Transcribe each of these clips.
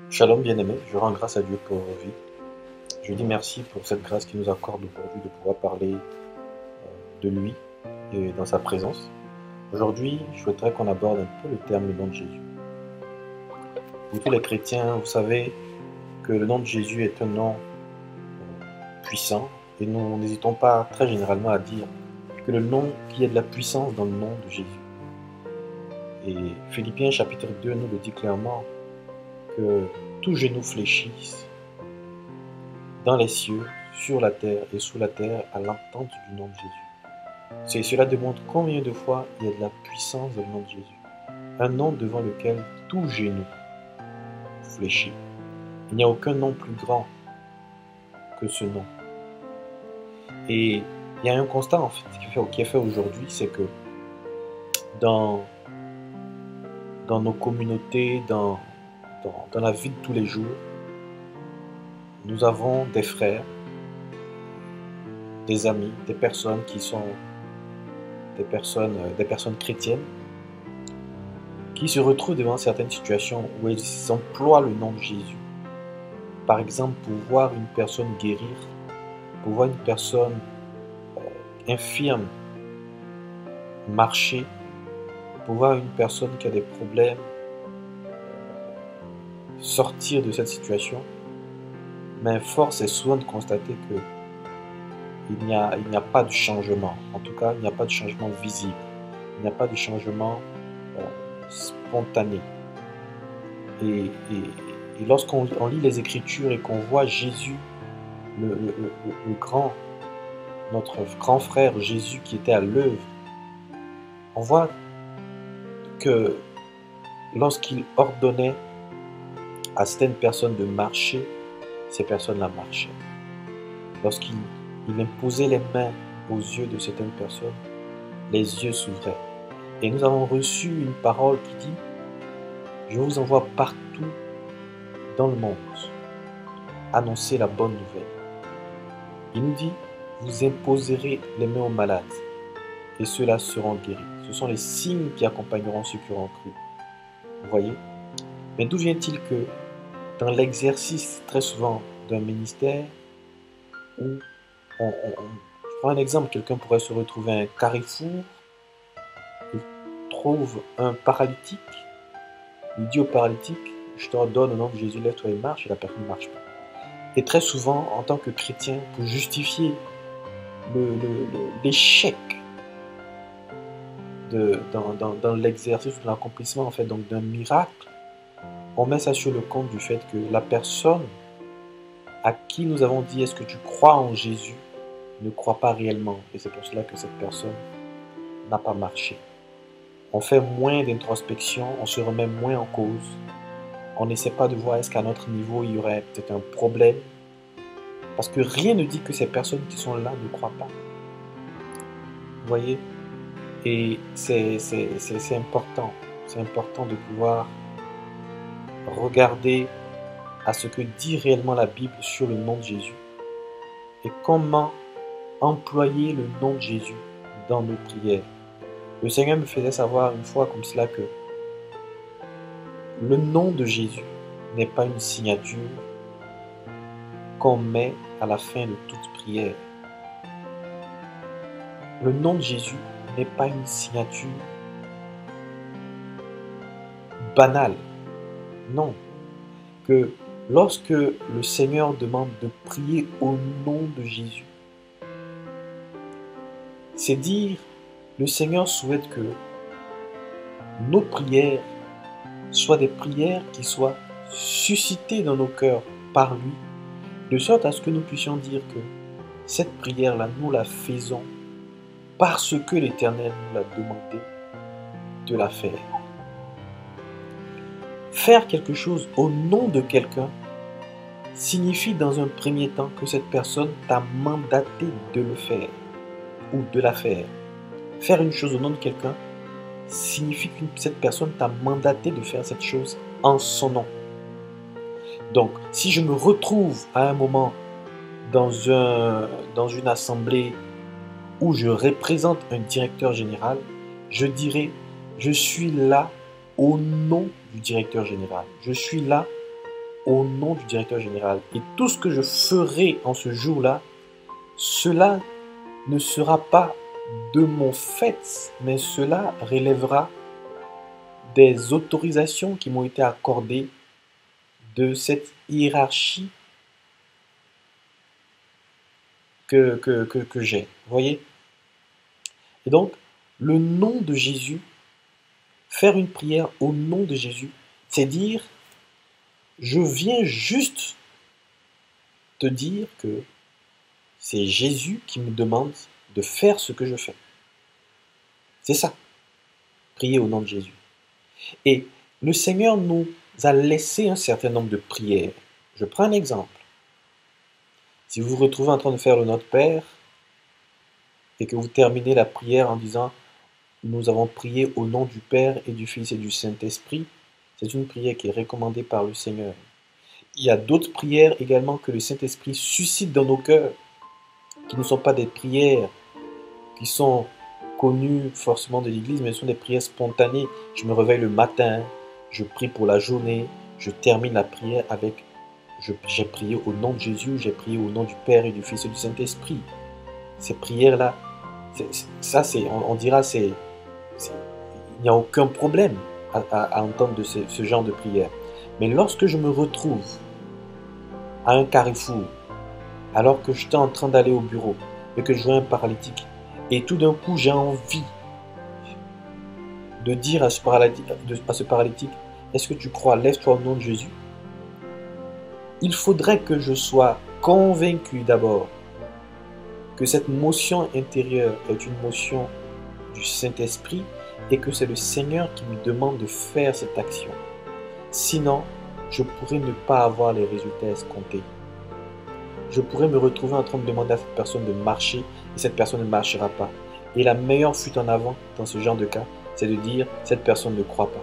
Shalom bien-aimé, je rends grâce à Dieu pour vos vies. Je dis merci pour cette grâce qu'il nous accorde aujourd'hui de pouvoir parler de lui et dans sa présence. Aujourd'hui, je souhaiterais qu'on aborde un peu le terme le nom de Jésus. Pour tous les chrétiens, vous savez que le nom de Jésus est un nom puissant et nous n'hésitons pas très généralement à dire que qu'il y a de la puissance dans le nom de Jésus. Et Philippiens chapitre 2 nous le dit clairement que tout genou fléchisse dans les cieux, sur la terre et sous la terre à l'entente du nom de Jésus. Cela démontre combien de fois il y a de la puissance dans le nom de Jésus. Un nom devant lequel tout genou fléchit. Il n'y a aucun nom plus grand que ce nom. Et il y a un constat en fait qui est fait aujourd'hui, c'est que dans nos communautés, dans la vie de tous les jours, nous avons des frères, des amis, des personnes qui sont des personnes chrétiennes qui se retrouvent devant certaines situations où ils emploient le nom de Jésus. Par exemple, pour voir une personne guérir, pour voir une personne infirme marcher, pour voir une personne qui a des problèmes sortir de cette situation. Mais force est souvent de constater que il n'y a pas de changement. En tout cas, il n'y a pas de changement visible. Il n'y a pas de changement spontané. Et lorsqu'on lit les Écritures et qu'on voit Jésus, notre grand frère Jésus qui était à l'œuvre, on voit que lorsqu'il ordonnait à certaines personnes de marcher, ces personnes-là marchaient. Lorsqu'il imposait les mains aux yeux de certaines personnes, les yeux s'ouvraient. Et nous avons reçu une parole qui dit « Je vous envoie partout dans le monde, annoncer la bonne nouvelle. » Il nous dit « Vous imposerez les mains aux malades, et ceux-là seront guéris. » Ce sont les signes qui accompagneront ceux qui auront cru. Vous voyez? Mais d'où vient-il que dans l'exercice très souvent d'un ministère, où je prends un exemple, quelqu'un pourrait se retrouver à un carrefour, il trouve un paralytique, il dit au paralytique, je te donne au nom de Jésus, lève-toi et marche, et la personne ne marche pas. Et très souvent, en tant que chrétien, pour justifier l'échec dans l'exercice, de l'accomplissement en fait, donc d'un miracle, on met ça sur le compte du fait que la personne à qui nous avons dit « Est-ce que tu crois en Jésus ?» ne croit pas réellement. Et c'est pour cela que cette personne n'a pas marché. On fait moins d'introspection, on se remet moins en cause. On n'essaie pas de voir est-ce qu'à notre niveau, il y aurait peut-être un problème. Parce que rien ne dit que ces personnes qui sont là ne croient pas. Vous voyez? Et c'est important. C'est important de pouvoir regarder à ce que dit réellement la Bible sur le nom de Jésus et comment employer le nom de Jésus dans nos prières. Le Seigneur me faisait savoir une fois comme cela que le nom de Jésus n'est pas une signature qu'on met à la fin de toute prière. Le nom de Jésus n'est pas une signature banale. Non. Que lorsque le Seigneur demande de prier au nom de Jésus, c'est dire le Seigneur souhaite que nos prières soient des prières qui soient suscitées dans nos cœurs par lui, de sorte à ce que nous puissions dire que cette prière-là, nous la faisons parce que l'Éternel nous l'a demandé de la faire. Faire quelque chose au nom de quelqu'un signifie dans un premier temps que cette personne t'a mandaté de le faire ou de la faire. Faire une chose au nom de quelqu'un signifie que cette personne t'a mandaté de faire cette chose en son nom. Donc, si je me retrouve à un moment dans une assemblée où je représente un directeur général, je dirais, je suis là au nom du directeur général. Je suis là au nom du directeur général. Et tout ce que je ferai en ce jour-là, cela ne sera pas de mon fait, mais cela relèvera des autorisations qui m'ont été accordées de cette hiérarchie que j'ai. Vous voyez? Et donc, le nom de Jésus, faire une prière au nom de Jésus, c'est dire, je viens juste te dire que c'est Jésus qui me demande de faire ce que je fais. C'est ça, prier au nom de Jésus. Et le Seigneur nous a laissé un certain nombre de prières. Je prends un exemple. Si vous vous retrouvez en train de faire le Notre Père et que vous terminez la prière en disant « Nous avons prié au nom du Père et du Fils et du Saint-Esprit », c'est une prière qui est recommandée par le Seigneur. Il y a d'autres prières également que le Saint-Esprit suscite dans nos cœurs, qui ne sont pas des prières qui sont connues forcément de l'Église, mais ce sont des prières spontanées. Je me réveille le matin, je prie pour la journée, je termine la prière avec j'ai prié au nom de Jésus, j'ai prié au nom du Père et du Fils et du Saint-Esprit. Ces prières-là, on dira, il n'y a aucun problème à entendre de ce genre de prière. Mais lorsque je me retrouve à un carrefour, alors que j'étais en train d'aller au bureau et que je vois un paralytique, et tout d'un coup j'ai envie de dire à ce paralytique, est-ce que tu crois, lève-toi au nom de Jésus? Il faudrait que je sois convaincu d'abord que cette motion intérieure est une motion du Saint-Esprit et que c'est le Seigneur qui me demande de faire cette action. Sinon, je pourrais ne pas avoir les résultats escomptés. Je pourrais me retrouver en train de demander à cette personne de marcher et cette personne ne marchera pas. Et la meilleure fuite en avant dans ce genre de cas, c'est de dire cette personne ne croit pas.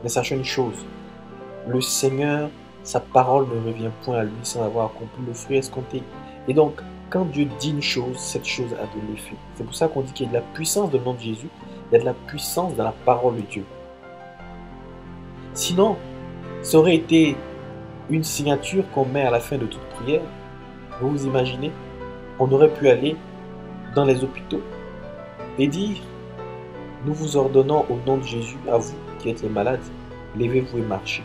Mais sachez une chose, le Seigneur, sa parole ne revient point à lui sans avoir accompli le fruit escompté. Et donc, quand Dieu dit une chose, cette chose a de l'effet. C'est pour ça qu'on dit qu'il y a de la puissance dans le nom de Jésus, il y a de la puissance dans la parole de Dieu. Sinon, ça aurait été une signature qu'on met à la fin de toute prière. Vous vous imaginez, on aurait pu aller dans les hôpitaux et dire, nous vous ordonnons au nom de Jésus, à vous qui êtes les malades, levez-vous et marchez.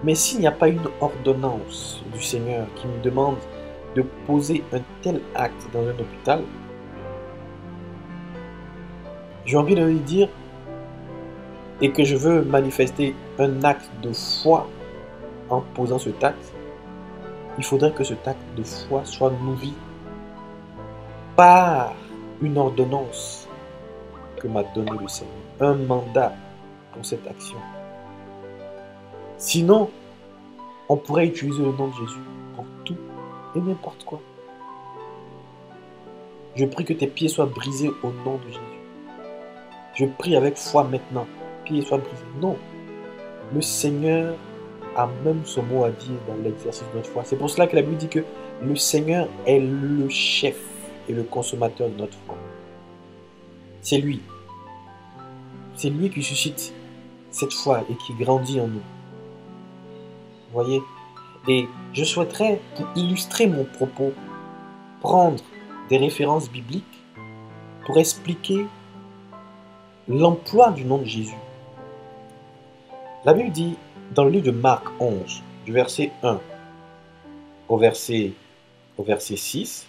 Mais s'il n'y a pas une ordonnance du Seigneur qui me demande de poser un tel acte dans un hôpital, j'ai envie de lui dire, et que je veux manifester un acte de foi en posant cet acte, il faudrait que cet acte de foi soit nourri par une ordonnance que m'a donné le Seigneur, un mandat pour cette action. Sinon, on pourrait utiliser le nom de Jésus pour tout et n'importe quoi. Je prie que tes pieds soient brisés au nom de Jésus. Je prie avec foi maintenant, pieds soient brisés. Non, le Seigneur a même son mot à dire dans l'exercice de notre foi. C'est pour cela que la Bible dit que le Seigneur est le chef et le consommateur de notre foi. C'est lui. C'est lui qui suscite cette foi et qui grandit en nous. Vous voyez? Et je souhaiterais, pour illustrer mon propos, prendre des références bibliques pour expliquer l'emploi du nom de Jésus. La Bible dit, dans le livre de Marc 11, du verset 1 au verset 6,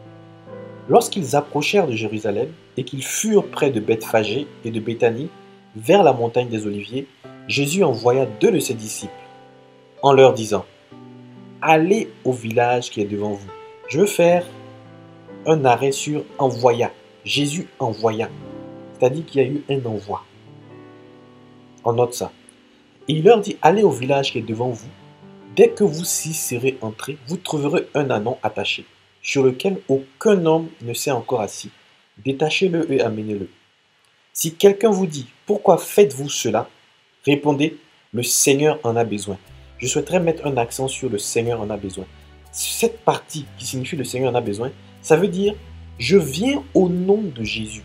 « Lorsqu'ils approchèrent de Jérusalem et qu'ils furent près de Bethphagée et de Béthanie, vers la montagne des Oliviers, Jésus envoya 2 de ses disciples, en leur disant, « Allez au village qui est devant vous. » Je veux faire un arrêt sur « envoya ». Jésus envoya. C'est-à-dire qu'il y a eu un envoi. On note ça. Et il leur dit, allez au village qui est devant vous. Dès que vous y serez entrés, vous trouverez un ânon attaché, sur lequel aucun homme ne s'est encore assis. Détachez-le et amenez-le. Si quelqu'un vous dit, pourquoi faites-vous cela? Répondez, le Seigneur en a besoin. Je souhaiterais mettre un accent sur le Seigneur en a besoin. Cette partie qui signifie le Seigneur en a besoin, ça veut dire, je viens au nom de Jésus.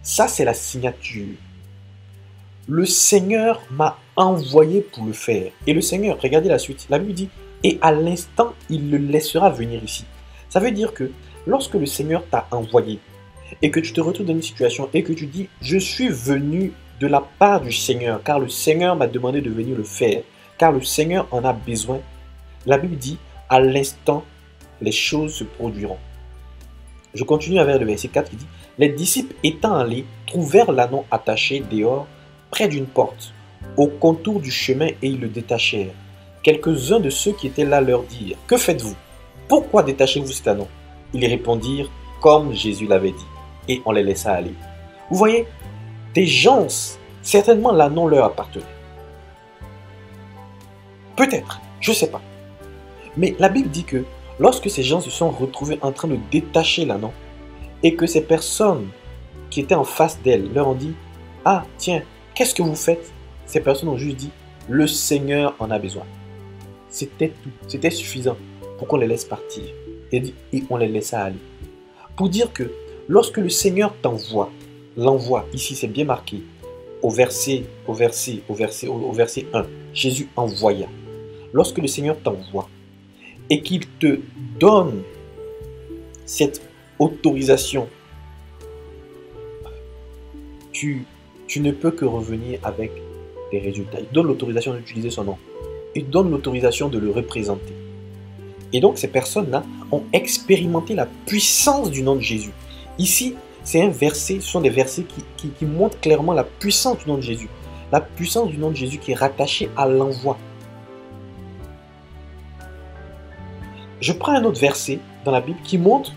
Ça, c'est la signature. Le Seigneur m'a envoyé pour le faire. Et le Seigneur, regardez la suite, la Bible dit, et à l'instant, il le laissera venir ici. Ça veut dire que lorsque le Seigneur t'a envoyé et que tu te retrouves dans une situation et que tu dis, je suis venu de la part du Seigneur, car le Seigneur m'a demandé de venir le faire, car le Seigneur en a besoin, la Bible dit, à l'instant, les choses se produiront. Je continue avec le verset 4 qui dit, les disciples étant allés, trouvèrent l'ânon attaché dehors, près d'une porte, au contour du chemin, et ils le détachèrent. Quelques-uns de ceux qui étaient là leur dirent, que faites-vous? Pourquoi détachez-vous cet ânon? Ils répondirent, comme Jésus l'avait dit, et on les laissa aller. Vous voyez, des gens, certainement l'ânon leur appartenait. Peut-être, je ne sais pas. Mais la Bible dit que lorsque ces gens se sont retrouvés en train de détacher l'ânon, et que ces personnes qui étaient en face d'elles leur ont dit, ah tiens, qu'est-ce que vous faites? Ces personnes ont juste dit, le Seigneur en a besoin. C'était tout, c'était suffisant pour qu'on les laisse partir. Et on les laissa aller. Pour dire que lorsque le Seigneur l'envoie, ici c'est bien marqué, au verset 1, Jésus envoya. Lorsque le Seigneur t'envoie et qu'il te donne cette autorisation, tu ne peux que revenir avec des résultats. Il donne l'autorisation d'utiliser son nom. Il donne l'autorisation de le représenter. Et donc ces personnes-là ont expérimenté la puissance du nom de Jésus. Ici, c'est un verset, ce sont des versets qui montrent clairement la puissance du nom de Jésus. La puissance du nom de Jésus qui est rattachée à l'envoi. Je prends un autre verset dans la Bible qui montre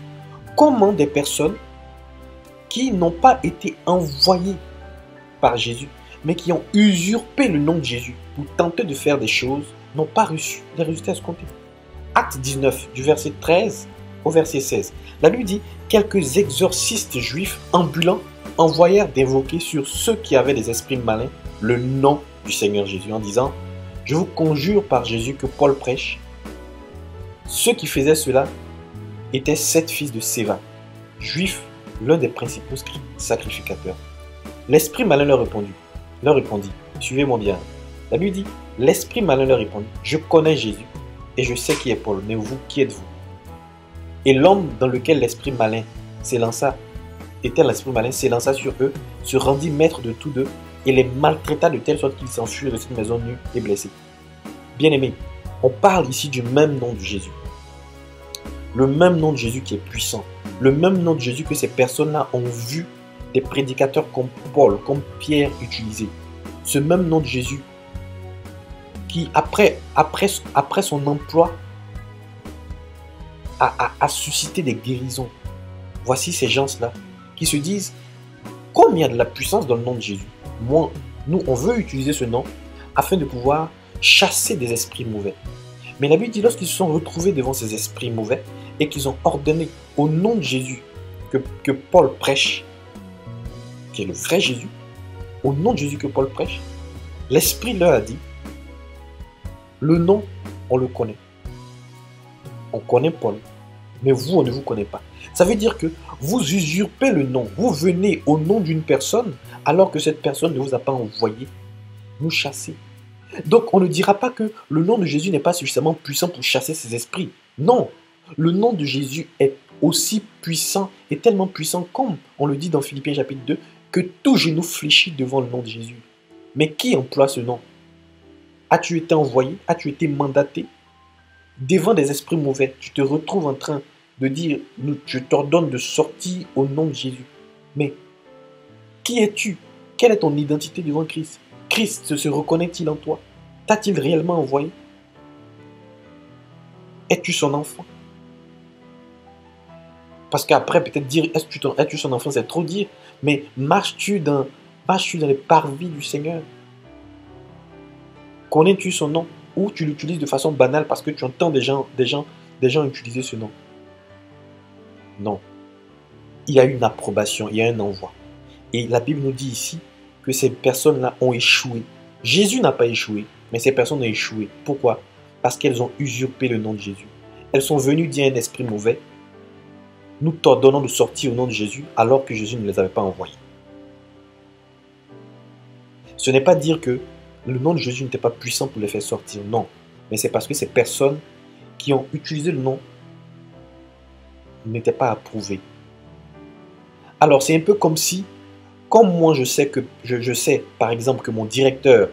comment des personnes qui n'ont pas été envoyées par Jésus, mais qui ont usurpé le nom de Jésus pour tenter de faire des choses, n'ont pas reçu les résultats escomptés. Acte 19, du verset 13 au verset 16. La Bible dit, quelques exorcistes juifs ambulants envoyèrent d'invoquer sur ceux qui avaient des esprits malins le nom du Seigneur Jésus en disant, je vous conjure par Jésus que Paul prêche. Ceux qui faisaient cela étaient 7 fils de Séva, juifs, l'un des principaux sacrificateurs. L'esprit malin leur répondit, suivez-moi bien. La Bible dit, l'esprit malin leur répondit, je connais Jésus et je sais qui est Paul, mais vous, qui êtes-vous? Et l'homme dans lequel l'esprit malin s'élança sur eux, se rendit maître de tous deux et les maltraita de telle sorte qu'ils s'enfuirent de cette maison nue et blessés. Bien-aimés, on parle ici du même nom de Jésus. Le même nom de Jésus qui est puissant. Le même nom de Jésus que ces personnes-là ont vu des prédicateurs comme Paul, comme Pierre utiliser. Ce même nom de Jésus qui, après son emploi, a suscité des guérisons. Voici ces gens-là qui se disent, comme il y a de la puissance dans le nom de Jésus, nous, on veut utiliser ce nom afin de pouvoir chasser des esprits mauvais. Mais la Bible dit, lorsqu'ils se sont retrouvés devant ces esprits mauvais et qu'ils ont ordonné au nom de Jésus que Paul prêche, qui est le vrai Jésus, au nom de Jésus que Paul prêche, l'Esprit leur a dit, le nom, on le connaît. On connaît Paul, mais vous, on ne vous connaît pas. Ça veut dire que vous usurpez le nom. Vous venez au nom d'une personne, alors que cette personne ne vous a pas envoyé nous chasser. Donc, on ne dira pas que le nom de Jésus n'est pas suffisamment puissant pour chasser ces esprits. Non, le nom de Jésus est aussi puissant et tellement puissant, comme on le dit dans Philippiens chapitre 2, que tout genou fléchit devant le nom de Jésus. Mais qui emploie ce nom? As-tu été envoyé? As-tu été mandaté? Devant des esprits mauvais, tu te retrouves en train de dire, je t'ordonne de sortir au nom de Jésus. Mais qui es-tu? Quelle est ton identité devant Christ? Christ se reconnaît-il en toi? T'a-t-il réellement envoyé? Es-tu son enfant? Parce qu'après, peut-être dire, es-tu son enfant, c'est trop dire. Mais marches-tu dans les parvis du Seigneur? Connais-tu son nom? Ou tu l'utilises de façon banale parce que tu entends des gens utiliser ce nom? Non. Il y a une approbation, il y a un envoi. Et la Bible nous dit ici que ces personnes-là ont échoué. Jésus n'a pas échoué, mais ces personnes ont échoué. Pourquoi? Parce qu'elles ont usurpé le nom de Jésus. Elles sont venues dire à un esprit mauvais, nous t'ordonnons de sortir au nom de Jésus, alors que Jésus ne les avait pas envoyés. Ce n'est pas dire que le nom de Jésus n'était pas puissant pour les faire sortir, non. Mais c'est parce que ces personnes qui ont utilisé le nom n'étaient pas approuvées. Alors c'est un peu comme si, comme moi je sais par exemple que mon directeur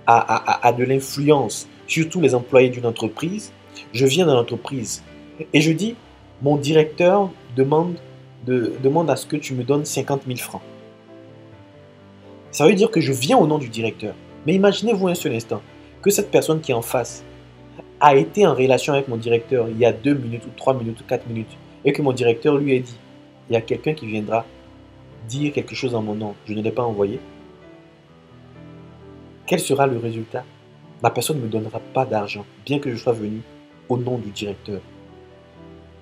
a de l'influence sur tous les employés d'une entreprise, je viens dans l'entreprise et je dis, mon directeur demande à ce que tu me donnes 50 000 francs. Ça veut dire que je viens au nom du directeur. Mais imaginez-vous un seul instant que cette personne qui est en face a été en relation avec mon directeur il y a 2 minutes ou 3 minutes ou 4 minutes et que mon directeur lui a dit, il y a quelqu'un qui viendra dire quelque chose en mon nom, je ne l'ai pas envoyé. Quel sera le résultat? La personne ne me donnera pas d'argent, bien que je sois venu au nom du directeur,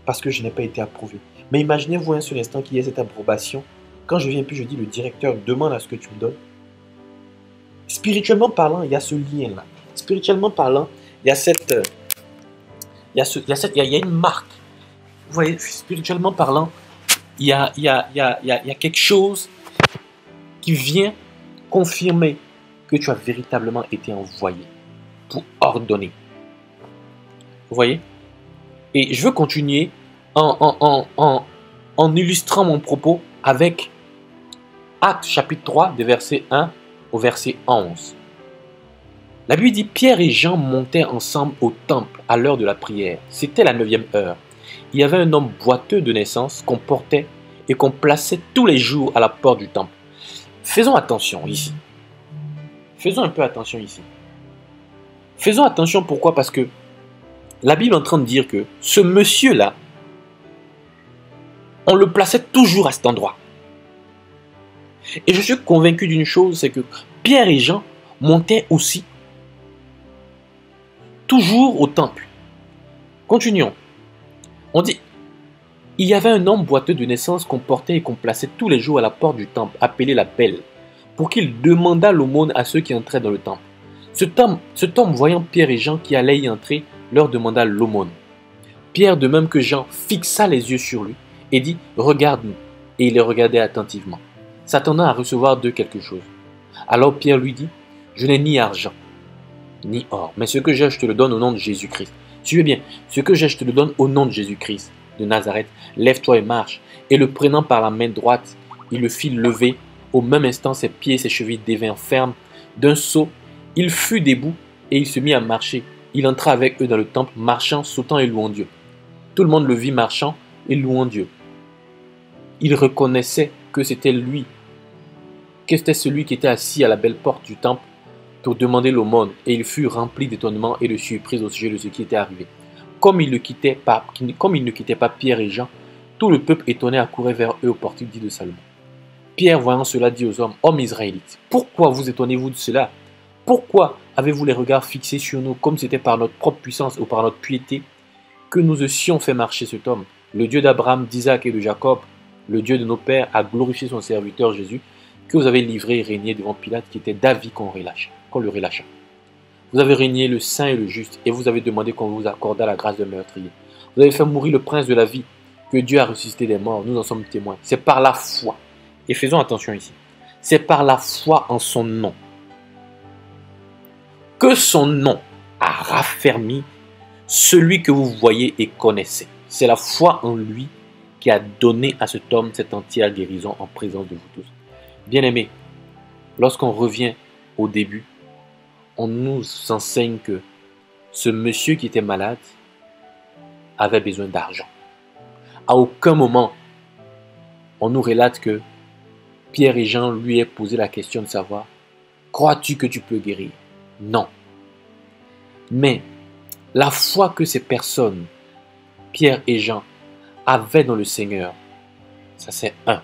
parce que je n'ai pas été approuvé. Mais imaginez-vous un seul instant qu'il y ait cette approbation. Quand je viens puis je dis, le directeur demande à ce que tu me donnes. Spirituellement parlant, il y a ce lien-là. Spirituellement parlant, il y a une marque. Vous voyez, spirituellement parlant, il y a quelque chose qui vient confirmer que tu as véritablement été envoyé pour ordonner. Vous voyez? Et je veux continuer en illustrant mon propos avec Actes chapitre 3, des versets 1 au verset 11. La Bible dit, Pierre et Jean montaient ensemble au temple à l'heure de la prière. C'était la 9e heure. Il y avait un homme boiteux de naissance qu'on portait et qu'on plaçait tous les jours à la porte du temple. Faisons attention ici. Faisons un peu attention ici. Faisons attention, pourquoi? Parce que la Bible est en train de dire que ce monsieur-là, on le plaçait toujours à cet endroit. Et je suis convaincu d'une chose, c'est que Pierre et Jean montaient aussi toujours au temple. Continuons. On dit, il y avait un homme boiteux de naissance qu'on portait et qu'on plaçait tous les jours à la porte du temple, appelé la Belle, pour qu'il demandât l'aumône à ceux qui entraient dans le temple. Cet homme, voyant Pierre et Jean qui allaient y entrer, leur demanda l'aumône. Pierre, de même que Jean, fixa les yeux sur lui et dit, regarde-nous. Et il les regardait attentivement, s'attendant à recevoir d'eux quelque chose. Alors Pierre lui dit, je n'ai ni argent, ni or, mais ce que j'ai, je te le donne au nom de Jésus-Christ. Suivez bien, ce que j'ai, je te le donne au nom de Jésus-Christ de Nazareth. Lève-toi et marche. Et le prenant par la main droite, il le fit lever. Au même instant, ses pieds et ses chevilles devinrent fermes. D'un saut, il fut debout et il se mit à marcher. Il entra avec eux dans le temple, marchant, sautant et louant Dieu. Tout le monde le vit marchant et louant Dieu. Il reconnaissait que c'était lui, que c'était celui qui était assis à la belle porte du temple pour demander l'aumône, et il fut rempli d'étonnement et de surprise au sujet de ce qui était arrivé. Comme il ne quittait pas Pierre et Jean, tout le peuple étonné accourait vers eux au portique dit de Salomon. Pierre, voyant cela, dit aux hommes, hommes israélites, pourquoi vous étonnez-vous de cela? Pourquoi avez-vous les regards fixés sur nous, comme c'était par notre propre puissance ou par notre piété que nous eussions fait marcher cet homme? Le Dieu d'Abraham, d'Isaac et de Jacob, le Dieu de nos pères, a glorifié son serviteur Jésus, que vous avez livré et régné devant Pilate, qui était d'avis qu'on le relâcha. Vous avez régné le saint et le juste, et vous avez demandé qu'on vous accordât la grâce de meurtrier. Vous avez fait mourir le prince de la vie, que Dieu a ressuscité des morts, nous en sommes témoins. C'est par la foi, et faisons attention ici, c'est par la foi en son nom, que son nom a raffermi celui que vous voyez et connaissez. C'est la foi en lui qui a donné à cet homme cette entière guérison en présence de vous tous. Bien-aimés, lorsqu'on revient au début, on nous enseigne que ce monsieur qui était malade avait besoin d'argent. À aucun moment, on nous relate que Pierre et Jean lui aient posé la question de savoir, crois-tu que tu peux guérir? Non. Mais la foi que ces personnes, Pierre et Jean, avaient dans le Seigneur, ça c'est un.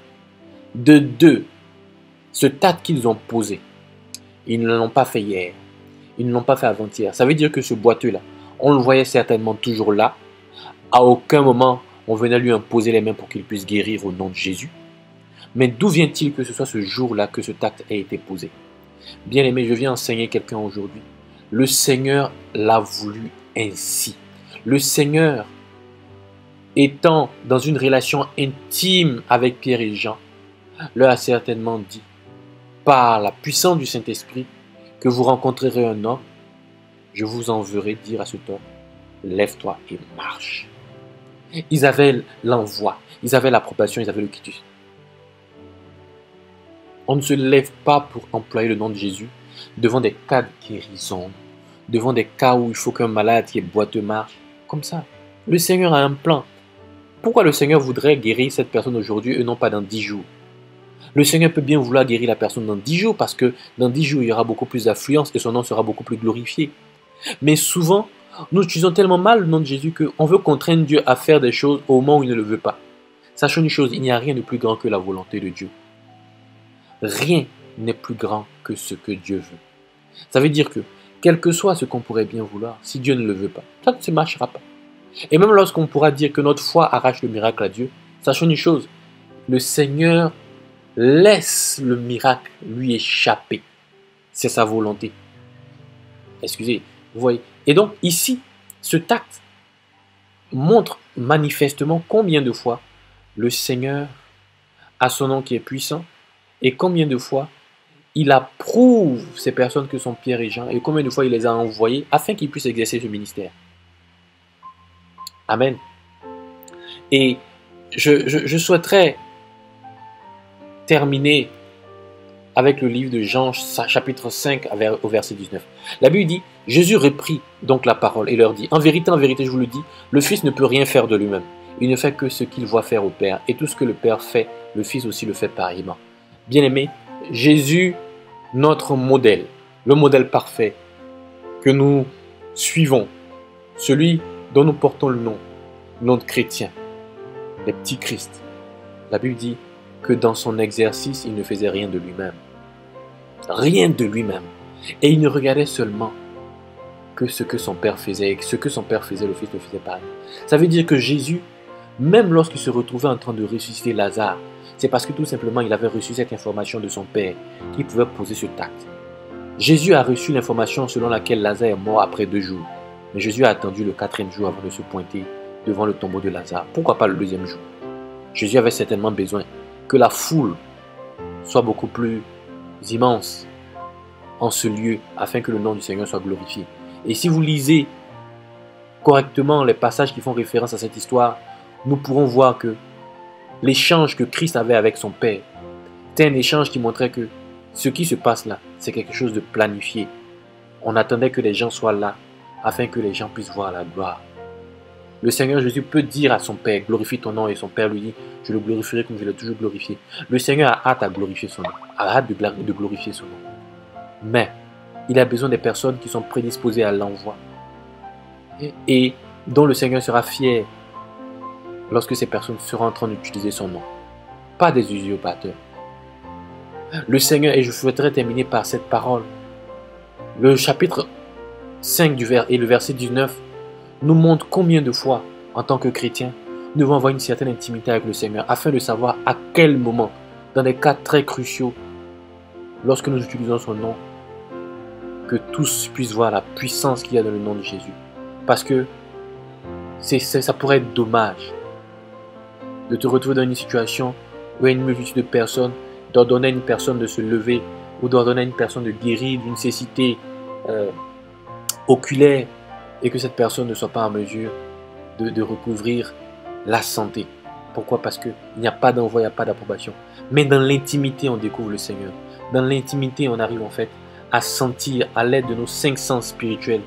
De deux, ce acte qu'ils ont posé, ils ne l'ont pas fait hier, ils ne l'ont pas fait avant-hier. Ça veut dire que ce boiteux-là, on le voyait certainement toujours là. À aucun moment, on venait lui imposer les mains pour qu'il puisse guérir au nom de Jésus. Mais d'où vient-il que ce soit ce jour-là que ce acte ait été posé? Bien-aimé, je viens enseigner quelqu'un aujourd'hui. Le Seigneur l'a voulu ainsi. Le Seigneur, étant dans une relation intime avec Pierre et Jean, leur a certainement dit, par la puissance du Saint-Esprit, que vous rencontrerez un homme, je vous enverrai dire à cet homme, lève-toi et marche. Ils avaient l'envoi, ils avaient l'approbation, ils avaient le quitus. On ne se lève pas pour employer le nom de Jésus devant des cas de guérison, devant des cas où il faut qu'un malade qui est boiteux marche, comme ça. Le Seigneur a un plan. Pourquoi le Seigneur voudrait guérir cette personne aujourd'hui et non pas dans 10 jours? Le Seigneur peut bien vouloir guérir la personne dans 10 jours parce que dans 10 jours, il y aura beaucoup plus d'affluence et son nom sera beaucoup plus glorifié. Mais souvent, nous utilisons tellement mal le nom de Jésus qu'on veut contraindre Dieu à faire des choses au moment où il ne le veut pas. Sachons une chose, il n'y a rien de plus grand que la volonté de Dieu. Rien n'est plus grand que ce que Dieu veut. Ça veut dire que, quel que soit ce qu'on pourrait bien vouloir, si Dieu ne le veut pas, ça ne se marchera pas. Et même lorsqu'on pourra dire que notre foi arrache le miracle à Dieu, sachons une chose, le Seigneur laisse le miracle lui échapper. C'est sa volonté. Excusez, vous voyez. Et donc ici, ce acte montre manifestement combien de fois le Seigneur a son nom qui est puissant et combien de fois il approuve ces personnes que sont Pierre et Jean et combien de fois il les a envoyés afin qu'ils puissent exercer ce ministère. Amen. Et je souhaiterais terminer avec le livre de Jean, chapitre 5, au verset 19. La Bible dit, Jésus reprit donc la parole et leur dit, en vérité, je vous le dis, le Fils ne peut rien faire de lui-même. Il ne fait que ce qu'il voit faire au Père. Et tout ce que le Père fait, le Fils aussi le fait pareillement. Bien-aimé, Jésus, notre modèle, le modèle parfait que nous suivons, celui dont nous portons le nom de chrétien, les petits Christ. La Bible dit que dans son exercice, il ne faisait rien de lui-même. Rien de lui-même. Et il ne regardait seulement que ce que son Père faisait. Et ce que son Père faisait, le Fils le faisait pareil. Ça veut dire que Jésus, même lorsqu'il se retrouvait en train de ressusciter Lazare, c'est parce que tout simplement il avait reçu cette information de son Père qu'il pouvait poser ce acte. Jésus a reçu l'information selon laquelle Lazare est mort après 2 jours. Mais Jésus a attendu le 4e jour avant de se pointer devant le tombeau de Lazare. Pourquoi pas le 2e jour? Jésus avait certainement besoin que la foule soit beaucoup plus immense en ce lieu afin que le nom du Seigneur soit glorifié. Et si vous lisez correctement les passages qui font référence à cette histoire, nous pourrons voir que l'échange que Christ avait avec son Père était un échange qui montrait que ce qui se passe là, c'est quelque chose de planifié. On attendait que les gens soient là afin que les gens puissent voir la gloire. Le Seigneur Jésus peut dire à son Père, glorifie ton nom, et son Père lui dit, je le glorifierai comme je l'ai toujours glorifié. Le Seigneur a hâte à glorifier son nom, a hâte de glorifier son nom. Mais il a besoin des personnes qui sont prédisposées à l'envoi et dont le Seigneur sera fier lorsque ces personnes seront en train d'utiliser son nom. Pas des usurpateurs. Le Seigneur, et je souhaiterais terminer par cette parole, le chapitre 5 et le verset 19 nous montre combien de fois, en tant que chrétiens, nous devons avoir une certaine intimité avec le Seigneur afin de savoir à quel moment, dans des cas très cruciaux, lorsque nous utilisons son nom, que tous puissent voir la puissance qu'il y a dans le nom de Jésus. Parce que ça pourrait être dommage de te retrouver dans une situation où il y a une multitude de personnes, d'ordonner à une personne de se lever ou d'ordonner à une personne de guérir d'une cécité oculaire et que cette personne ne soit pas en mesure de recouvrir la santé. Pourquoi? Parce qu'il n'y a pas d'envoi, il n'y a pas d'approbation. Mais dans l'intimité, on découvre le Seigneur. Dans l'intimité, on arrive en fait à sentir à l'aide de nos 5 sens spirituels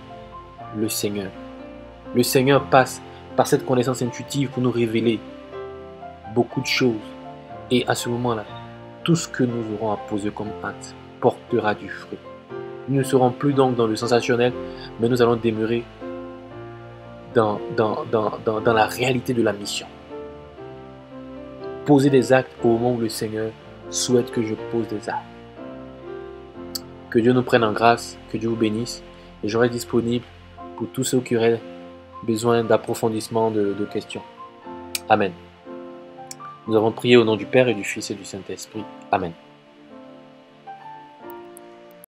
le Seigneur. Le Seigneur passe par cette connaissance intuitive pour nous révéler beaucoup de choses. Et à ce moment-là, tout ce que nous aurons à poser comme acte portera du fruit. Nous ne serons plus donc dans le sensationnel, mais nous allons demeurer dans la réalité de la mission. Poser des actes au moment où le Seigneur souhaite que je pose des actes. Que Dieu nous prenne en grâce, que Dieu vous bénisse. Et je reste disponible pour tous ceux qui auraient besoin d'approfondissement de questions. Amen. Nous avons prié au nom du Père et du Fils et du Saint-Esprit. Amen.